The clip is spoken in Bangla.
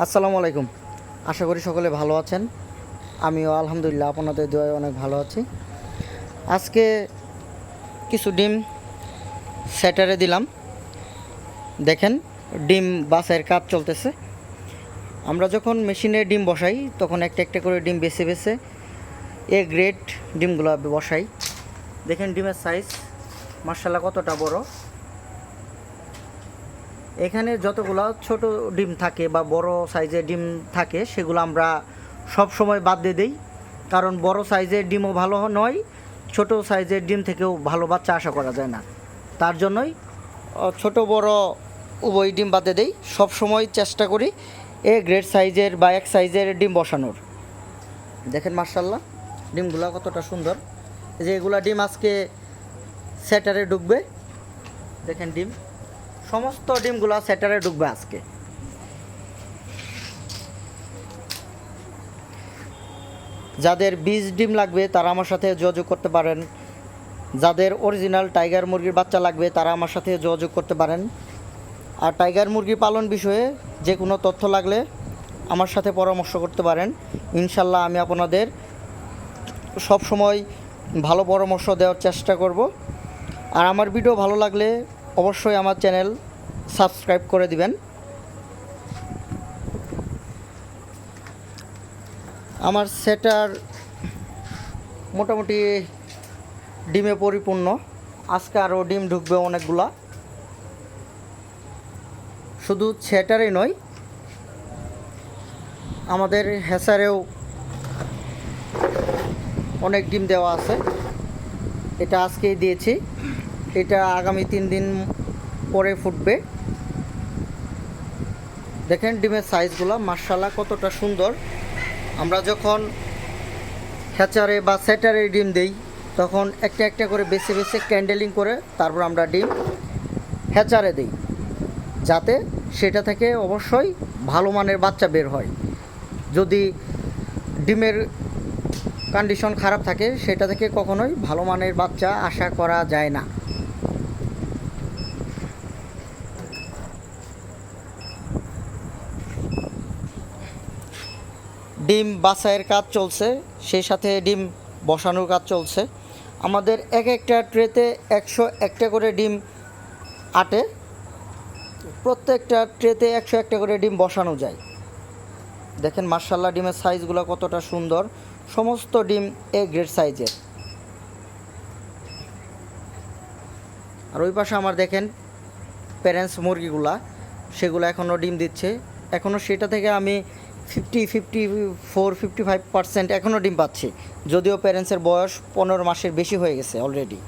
আসসালামু আলাইকুম। আশা করি সকলে ভালো আছেন। আমিও আলহামদুলিল্লাহ আপনাদের দোয়ায় অনেক ভালো আছি। আজকে কিছু ডিম সেটারে দিলাম। দেখেন ডিম বাছাইয়ের কাজ চলতেছে। আমরা যখন মেশিনে ডিম বসাই তখন একটা একটা করে ডিম বেছে বেছে এ গ্রেড ডিমগুলো বসাই। দেখেন ডিমের সাইজ মাশাআল্লাহ কতটা বড়। এখানে যতগুলো ছোট ডিম থাকে বা বড় সাইজের ডিম থাকে সেগুলো আমরা সব সময় বাদ দিয়ে দিই, কারণ বড় সাইজের ডিমও ভালো নয়, ছোট সাইজের ডিম থেকেও ভালো বাচ্চা আশা করা যায় না। তার জন্যই ছোট বড় উভয় ডিম বাদ দিয়ে দিই। সব সময় চেষ্টা করি এ গ্রেড সাইজের বা এক সাইজের ডিম বসানোর। দেখেন মাশাআল্লাহ ডিমগুলো কতটা সুন্দর। যে এগুলা ডিম আজকে সেটারে ঢুকবে। দেখেন ডিম সমস্ত ডিমগুলো সেটারে ঢুকবে আজকে। যাদের বীজ ডিম লাগবে তারা আমার সাথে যোগাযোগ করতে পারেন। যাদের অরিজিনাল টাইগার মুরগির বাচ্চা লাগবে তারা আমার সাথে যোগাযোগ করতে পারেন। আর টাইগার মুরগি পালন বিষয়ে যে কোনো তথ্য লাগলে আমার সাথে পরামর্শ করতে পারেন। ইনশাল্লাহ আমি আপনাদের সব সময় ভালো পরামর্শ দেওয়ার চেষ্টা করব। আর আমার ভিডিও ভালো লাগলে অবশ্যই আমার চ্যানেল সাবস্ক্রাইব করে দিবেন। আমার সেটার মোটামুটি ডিমে পরিপূর্ণ। আজকে আরও ডিম ঢুকবে অনেকগুলা। শুধু সেটারই নয়, আমাদের হ্যাচারেও অনেক ডিম দেওয়া আছে। এটা আজকেই দিয়েছি, এটা আগামী 3 দিন পরে ফুটবে। দেখেন ডিমের সাইজগুলো মাশাআল্লাহ কতটা সুন্দর। আমরা যখন হ্যাচারে বা সেটারে ডিম দেই তখন একটা একটা করে বেছে বেছে ক্যান্ডেলিং করে তারপর আমরা ডিম হ্যাচারে দিই, যাতে সেটা থেকে অবশ্যই ভালো মানের বাচ্চা বের হয়। যদি ডিমের কন্ডিশন খারাপ থাকে সেটা থেকে কখনোই ভালো মানের বাচ্চা আশা করা যায় না। ডিম বাছাইয়ের কাজ চলছে, সেই সাথে ডিম বসানোর কাজ চলছে। আমাদের এক একটা ট্রেতে 101টা করে ডিম আটে। প্রত্যেকটা ট্রেতে 101টা করে ডিম বসানো যায়। দেখেন মাশাআল্লাহ ডিমের সাইজগুলো কতটা সুন্দর। সমস্ত ডিম এ গ্রেড সাইজের। আর ওই পাশে আমার দেখেন প্যারেন্টস মুরগিগুলা, সেগুলো এখনও ডিম দিচ্ছে। এখনও সেটা থেকে আমি 54-55% এখনও ডিম পাচ্ছি, যদিও প্যারেন্টসের বয়স 15 মাসের বেশি হয়ে গেছে অলরেডি।